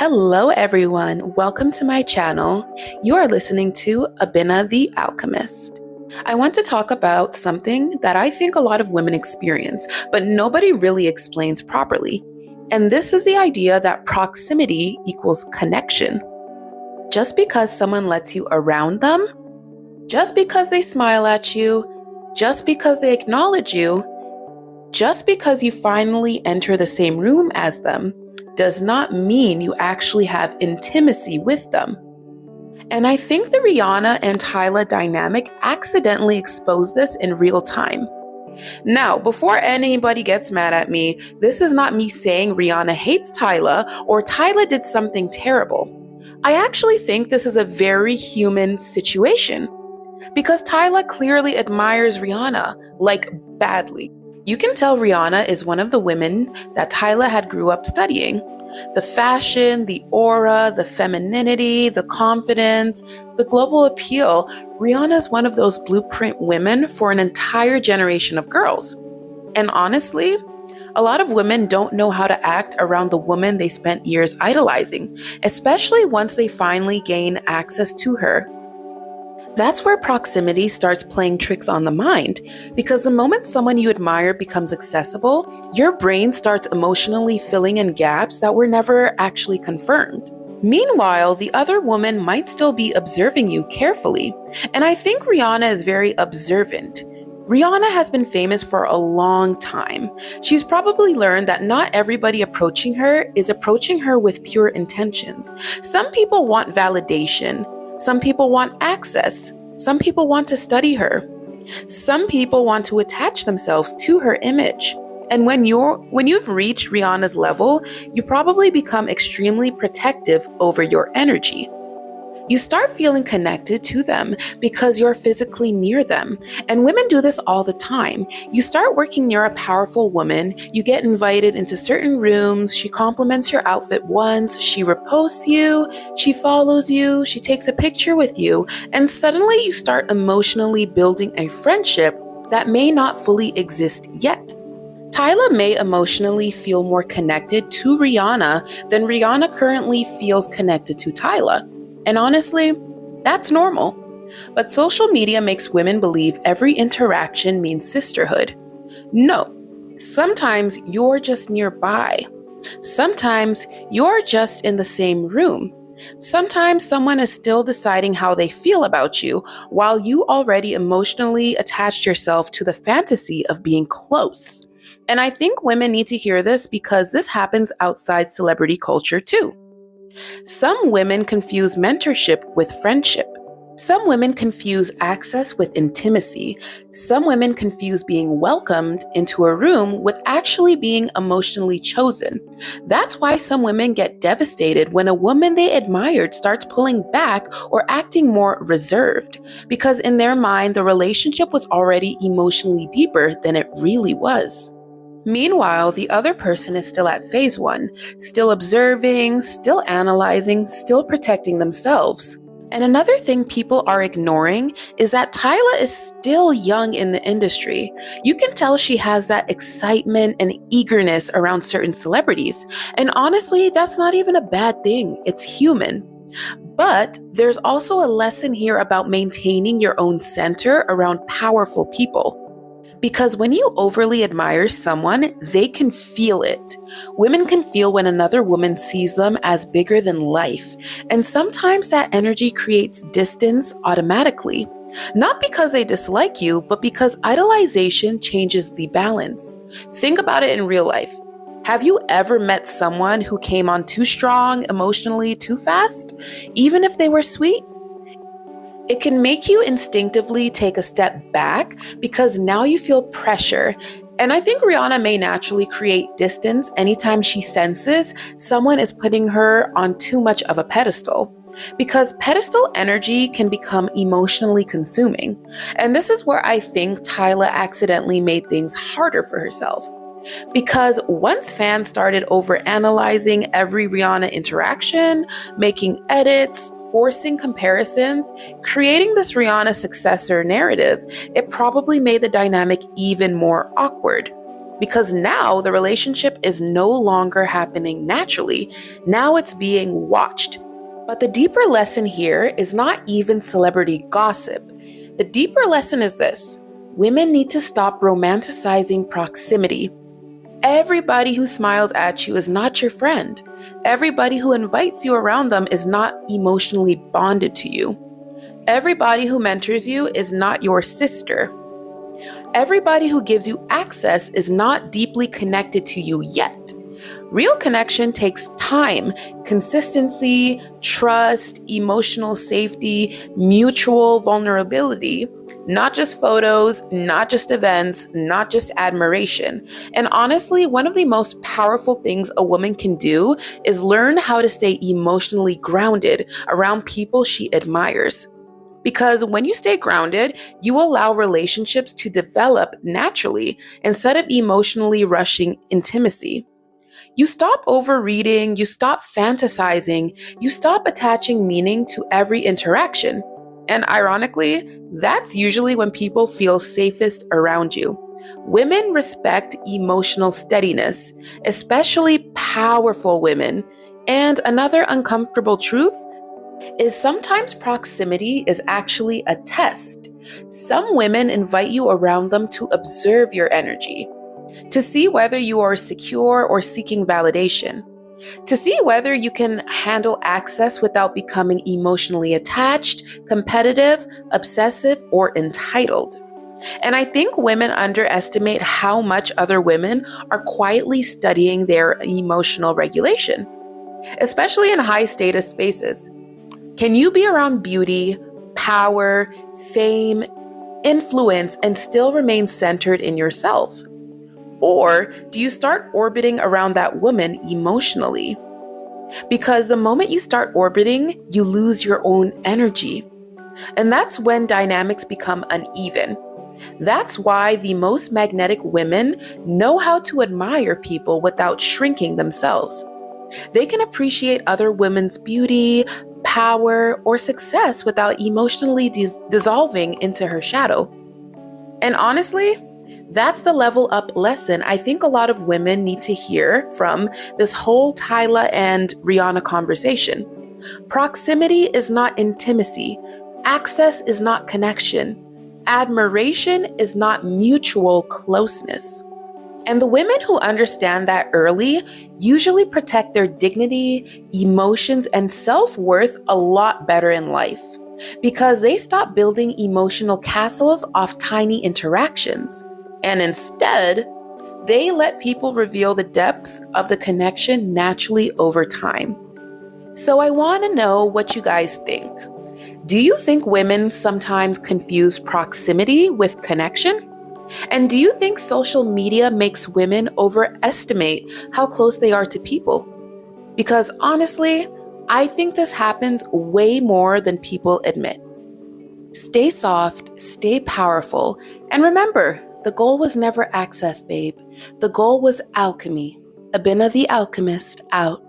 Hello, everyone. Welcome to my channel. You are listening to Abina the Alchemist. I want to talk about something that I think a lot of women experience, but nobody really explains properly. And this is the idea that proximity equals connection. Just because someone lets you around them, just because they smile at you, just because they acknowledge you, just because you finally enter the same room as them, does not mean you actually have intimacy with them. And I think the Rihanna and Tyla dynamic accidentally exposed this in real time. Now, before anybody gets mad at me, this is not me saying Rihanna hates Tyla or Tyla did something terrible. I actually think this is a very human situation because Tyla clearly admires Rihanna, like badly. You can tell Rihanna is one of the women that Tyla had grew up studying. The fashion, the aura, the femininity, the confidence, the global appeal. Rihanna is one of those blueprint women for an entire generation of girls. And honestly, a lot of women don't know how to act around the woman they spent years idolizing, especially once they finally gain access to her. That's where proximity starts playing tricks on the mind, because the moment someone you admire becomes accessible, your brain starts emotionally filling in gaps that were never actually confirmed. Meanwhile, the other woman might still be observing you carefully, and I think Rihanna is very observant. Rihanna has been famous for a long time. She's probably learned that not everybody approaching her is approaching her with pure intentions. Some people want validation. Some people want access. Some people want to study her. Some people want to attach themselves to her image. And when you've reached Rihanna's level, you probably become extremely protective over your energy. You start feeling connected to them because you're physically near them. And women do this all the time. You start working near a powerful woman, you get invited into certain rooms, she compliments your outfit once, she reposts you, she follows you, she takes a picture with you, and suddenly you start emotionally building a friendship that may not fully exist yet. Tyla may emotionally feel more connected to Rihanna than Rihanna currently feels connected to Tyla. And honestly, that's normal. But social media makes women believe every interaction means sisterhood. No, sometimes you're just nearby. Sometimes you're just in the same room. Sometimes someone is still deciding how they feel about you while you already emotionally attached yourself to the fantasy of being close. And I think women need to hear this because this happens outside celebrity culture too. Some women confuse mentorship with friendship. Some women confuse access with intimacy. Some women confuse being welcomed into a room with actually being emotionally chosen. That's why some women get devastated when a woman they admired starts pulling back or acting more reserved, because in their mind, the relationship was already emotionally deeper than it really was. Meanwhile, the other person is still at phase one, still observing, still analyzing, still protecting themselves. And another thing people are ignoring is that Tyla is still young in the industry. You can tell she has that excitement and eagerness around certain celebrities. And honestly, that's not even a bad thing. It's human. But there's also a lesson here about maintaining your own center around powerful people. Because when you overly admire someone, they can feel it. Women can feel when another woman sees them as bigger than life. And sometimes that energy creates distance automatically. Not because they dislike you, but because idolization changes the balance. Think about it in real life. Have you ever met someone who came on too strong, emotionally too fast, even if they were sweet? It can make you instinctively take a step back because now you feel pressure. And I think Rihanna may naturally create distance anytime she senses someone is putting her on too much of a pedestal. Because pedestal energy can become emotionally consuming. And this is where I think Tyla accidentally made things harder for herself. Because once fans started overanalyzing every Rihanna interaction, making edits, forcing comparisons, creating this Rihanna successor narrative, it probably made the dynamic even more awkward. because now the relationship is no longer happening naturally. Now it's being watched. But the deeper lesson here is not even celebrity gossip. The deeper lesson is this: women need to stop romanticizing proximity. Everybody who smiles at you is not your friend. Everybody who invites you around them is not emotionally bonded to you. Everybody who mentors you is not your sister. Everybody who gives you access is not deeply connected to you yet. Real connection takes time, consistency, trust, emotional safety, mutual vulnerability, not just photos, not just events, not just admiration. And honestly, one of the most powerful things a woman can do is learn how to stay emotionally grounded around people she admires. Because when you stay grounded, you allow relationships to develop naturally instead of emotionally rushing intimacy. You stop overreading, you stop fantasizing, you stop attaching meaning to every interaction. And ironically, that's usually when people feel safest around you. Women respect emotional steadiness, especially powerful women. And another uncomfortable truth is sometimes proximity is actually a test. Some women invite you around them to observe your energy, to see whether you are secure or seeking validation, to see whether you can handle access without becoming emotionally attached, competitive, obsessive, or entitled. And I think women underestimate how much other women are quietly studying their emotional regulation, especially in high status spaces. Can you be around beauty, power, fame, influence, and still remain centered in yourself? Or do you start orbiting around that woman emotionally? Because the moment you start orbiting, you lose your own energy. And that's when dynamics become uneven. That's why the most magnetic women know how to admire people without shrinking themselves. They can appreciate other women's beauty, power, or success without emotionally dissolving into her shadow. And honestly, that's the level up lesson I think a lot of women need to hear from this whole Tyla and Rihanna conversation. Proximity is not intimacy, access is not connection, admiration is not mutual closeness. And the women who understand that early usually protect their dignity, emotions, and self worth a lot better in life because they stop building emotional castles off tiny interactions. And instead, they let people reveal the depth of the connection naturally over time. So I want to know what you guys think. Do you think women sometimes confuse proximity with connection? And do you think social media makes women overestimate how close they are to people? Because honestly, I think this happens way more than people admit. Stay soft, stay powerful, and remember, the goal was never access, babe. The goal was alchemy. Abina the Alchemist out.